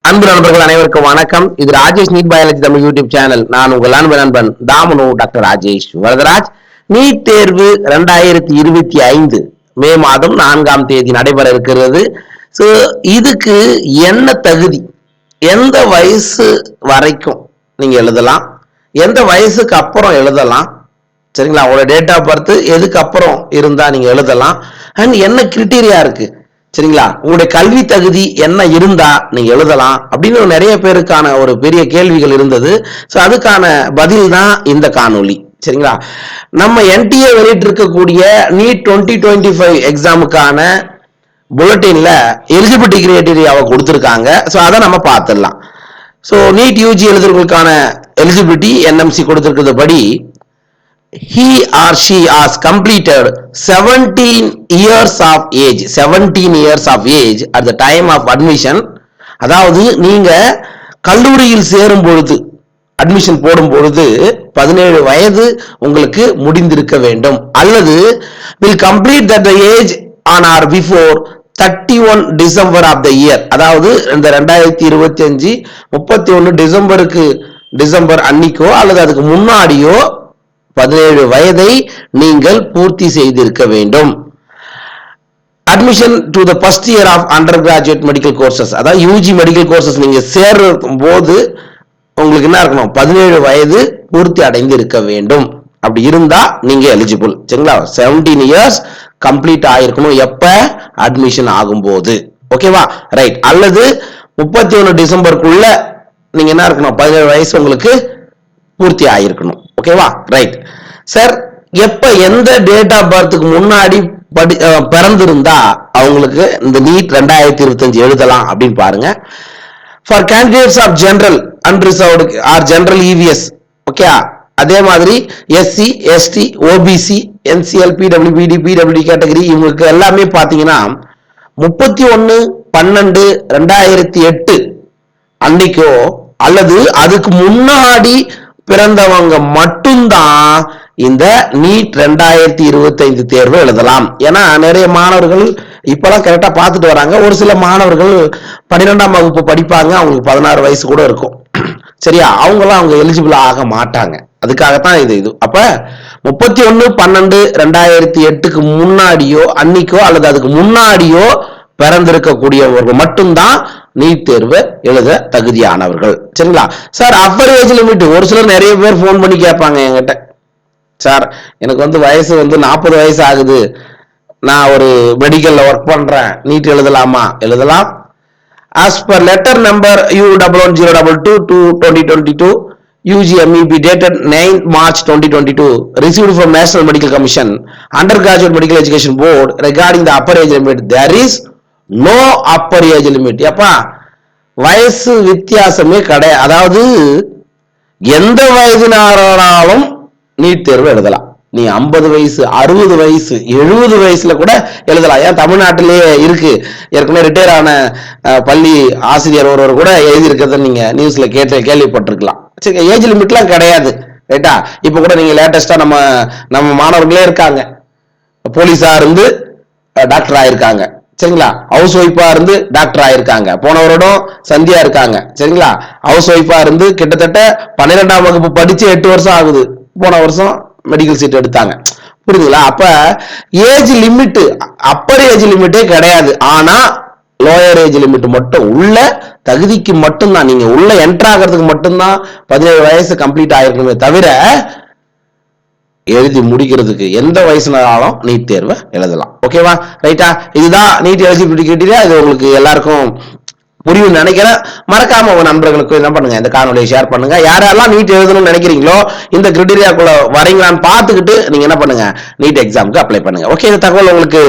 அன்பு நண்பர்கள் அனைவருக்கும் வணக்கம். இது Rajesh NEET biology Tamil YouTube channel. நான் உங்கள் அன்பு நண்பன் தாமனு டாக்டர் ராஜேஷ் வரதராஜ். நீட் தேர்வு 2025 மே மாதம் 4ஆம் தேதி நடைபெற இருக்கிறது. ஸோ இதுக்கு என்ன தகுதி, எந்த வயசு வரைக்கும் நீங்க எழுதலாம், எந்த வயசுக்கு அப்புறம் எழுதலாம், சரிங்களா? உங்களோட டேட் ஆஃப் பர்த் எதுக்கு அப்புறம் இருந்தா நீங்க எழுதலாம், அண்ட் என்ன கிரிட்டீரியா இருக்கு, சரிங்களா? உங்களுடைய கல்வி தகுதி என்ன இருந்தா நீங்க எழுதலாம் அப்படின்னு நிறைய பேருக்கான ஒரு பெரிய கேள்விகள் இருந்தது. ஸோ அதுக்கான பதில் தான் இந்த காணொலி, சரிங்களா? நம்ம என்டிஏ வெளியிட்டு இருக்கக்கூடிய நீட் 2025 எக்ஸாமுக்கான புல்லட்டின்ல எலிஜிபிலிட்டி கிரைட்டீரியாவை கொடுத்துருக்காங்க. ஸோ அதை நம்ம பார்த்துடலாம். ஸோ நீட் யூஜி எழுதுறவங்களுக்கான எலிஜிபிலிட்டி என்எம்சி கொடுத்திருக்கிறது படி he or she has completed 17 years of age 17 years of age at the time of admission. அதாவது நீங்க கல்லூரியில் சேரும் பொழுது, அட்மிஷன் போடும் பொழுது 17 வயது உங்களுக்கு முடிந்திருக்க வேண்டும், அல்லது will complete that the age on or before 31 December of the year. அதாவது இந்த 2025 31 டிசம்பர் அன்னைக்கோ அல்லது அதுக்கு முன்னாடியோ 17 வயதை நீங்கள் பூர்த்தி செய்திருக்க வேண்டும். Admission to the first year of undergraduate medical courses, அதாவது யூஜி மெடிக்கல் கோர்சஸ் நீங்க சேரும் போது உங்களுக்கு என்ன இருக்கணும், 17 வயது பூர்த்தி அடைந்து இருக்க வேண்டும். அப்படி இருந்தா நீங்க எலிஜிபிள், சரிங்களா? 17 இயர்ஸ் கம்ப்ளீட் ஆயிருக்கணும் எப்ப அட்மிஷன் ஆகும்போது, ஓகேவா? ரைட். அல்லது 31 டிசம்பருக்குள்ள நீங்க என்ன இருக்கணும், 17 வயசு உங்களுக்கு பூர்த்தி ஆயிருக்கணும், ஓகேவா? ரைட். சார், எப்ப எந்த டேட் ஆஃப் பர்த்துக்கு முன்னாடி பிறந்திருந்தா அவங்களுக்கு இந்த நீட் 2025 எழுதலாம் அப்படின்னு பாருங்க. For candidates of general unreserved or general இவிஎஸ், ஓகே. அதே மாதிரி SC, ST, OBC, NCL, PW, PW category இவங்களுக்கு எல்லாமே பாத்தீங்கன்னா 31/12/2008 அன்னைக்கோ அல்லது அதுக்கு முன்னாடி பிறந்தவங்க மட்டும்தான் இந்த நீட் 2025 தேர்வு எழுதலாம். ஏன்னா நிறைய மாணவர்கள் இப்பெல்லாம் கரெக்டா பார்த்துட்டு வராங்க. ஒரு சில மாணவர்கள் 12ஆம் வகுப்பு படிப்பாங்க, அவங்களுக்கு 16 வயசு கூட இருக்கும், சரியா? அவங்களாம் அவங்க எலிஜிபிள் ஆக மாட்டாங்க. அதுக்காகத்தான் இது. அப்ப 31/12/2008க்கு முன்னாடியோ அன்னைக்கோ அல்லது அதுக்கு முன்னாடியோ பிறந்திருக்கக்கூடியவர்கள் மட்டும்தான் நீட் தேர்வு எழுத தகுதியானவர்கள், சரிங்களா? சார், அப்பர் ஏஜ் லிமிட் ஒரு சிலர் நிறைய பேர் போன் பண்ணி கேட்பாங்க என்கிட்ட, சார் எனக்கு வயசு 40 வயசு ஆகுது, நான் ஒரு மெடிக்கல்ல ஒர்க் பண்றேன், நீட் எழுதலாமா? எழுதலாம். As per letter number U11022/2022 UGMEB dated 9 March 2022 received from National Medical Commission Undergraduate Medical Education Board regarding the upper age limit, there is no upper age limit. அப்பா, வயசு வித்தியாசமே கிடையாது. அதாவது எந்த வயதினாலும் நீட் தேர்வு எழுதலாம். நீ 50 வயசு, 60 வயசு, 70 வயசுல கூட எழுதலாம். ஏன் தமிழ்நாட்டிலேயே இருக்கு. ஏற்கனவே ரிட்டையர் ஆன பள்ளி ஆசிரியர் ஒருவர் கூட எழுதி இருக்கிறத நீங்க நியூஸ்ல கேள்விப்பட்டிருக்கலாம். சரி, ஏஜ் லிமிட்லாம் கிடையாது, ரைட்டா? இப்ப கூட நீங்க லேட்டஸ்டா நம்ம மாணவர்களே இருக்காங்க, போலீஸா இருந்து டாக்டர் ஆயிருக்காங்க, சரிங்களா? ஹவுஸ் ஒய்ஃபா இருந்து டாக்டர் ஆயிருக்காங்க. போன வருடம் சந்தியா இருக்காங்க, சரிங்களா? ஹவுஸ் ஒய்ஃபா இருந்து கிட்டத்தட்ட 12ஆம் வகுப்பு படிச்சு 8 வருஷம் ஆகுது, போன வருஷம் மெடிக்கல் சீட் எடுத்தாங்க, புரியுதுங்களா? அப்ப ஏஜ் லிமிட், அப்பர் ஏஜ் லிமிட்டே கிடையாது. ஆனா லோயர் ஏஜ் லிமிட் மட்டும், உள்ள தகுதிக்கு மட்டும்தான், நீங்க உள்ள என்டர் ஆகிறதுக்கு மட்டும்தான் 17 வயசு கம்ப்ளீட் ஆயிருக்கணுமே தவிர எழுதி முடிக்கிறதுக்கு எந்த வயசுனாலும் நீட் தேர்வை எழுதலாம், ஓகேவா? ரைட்டா? இதுதான் நீட் எலிஜிபிலிட்டி கிரைட்டீரியா. இது உங்களுக்கு எல்லாருக்கும் புரியும் நினைக்கிறேன். மறக்காம உங்க நண்பர்களுக்கு என்ன பண்ணுங்க, இந்த காணொலியை ஷேர் பண்ணுங்க. யாரெல்லாம் நீட் எழுதணும்னு நினைக்கிறீங்களோ இந்த கிரைட்டீரியாக்குள்ள வரீங்களான்னு பார்த்துக்கிட்டு நீங்க என்ன பண்ணுங்க, நீட் எக்ஸாமுக்கு அப்ளை பண்ணுங்க. ஓகே, இந்த தகவல் உங்களுக்கு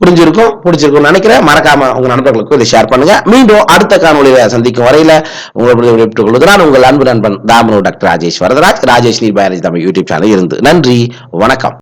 பிடிச்சிருக்கும் நினைக்கிறேன். மறக்காம உங்க நண்பர்களுக்கு இதை ஷேர் பண்ணுங்க. மீண்டும் அடுத்த காணொலியில சந்திக்கும் வரையில உங்களை உங்கள் அன்பு நண்பன் தாமனு doctor Rajesh Varadaraj, Rajesh NEET biology Tamil YouTube channel இருந்து. நன்றி, வணக்கம்.